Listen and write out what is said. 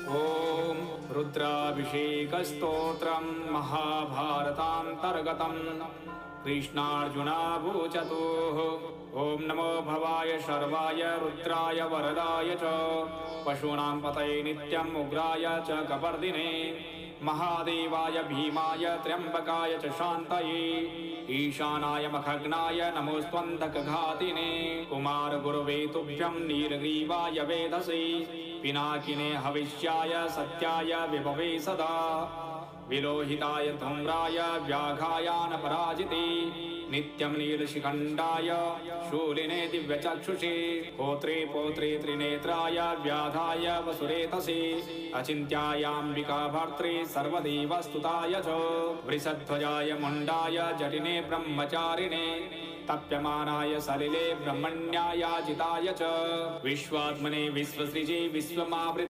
ॐ रुद्राभिषेकस्तोत्रं महाभारतान्तर्गतम् कृष्णार्जुनावोचतुः। ॐ नमो भवाय शर्वाय रुद्राय वरदाय च पशूनां पतये नित्यम् उग्राय च कपर्दिने महादेवाय भीमाय त्र्यम्बकाय च शान्तये ईशानाय मखग्नाय नमोऽस्त्वन्धकघातिने कुमारगुरवे तुभ्यं नीलग्रीवाय वेधसे पिनाकिने हविष्याय सत्याय विभवे सदा विलोहिताय धूम्राय व्याघायानपराजिते नित्यं नीलशिखण्डाय शूलिने दिव्यचक्षुषे होत्रे पोत्रे त्रिनेत्राय व्याधाय वसुरेतसे अचिन्त्यायाम्बिका भर्त्रे सर्वदेवस्तुताय च वृषध्वजाय मुण्डाय जटिने ब्रह्मचारिणे तप्यमानाय सलिले ब्रह्मण्यायाजिताय च विश्वात्मने विश्वसृजे विश्वमावृते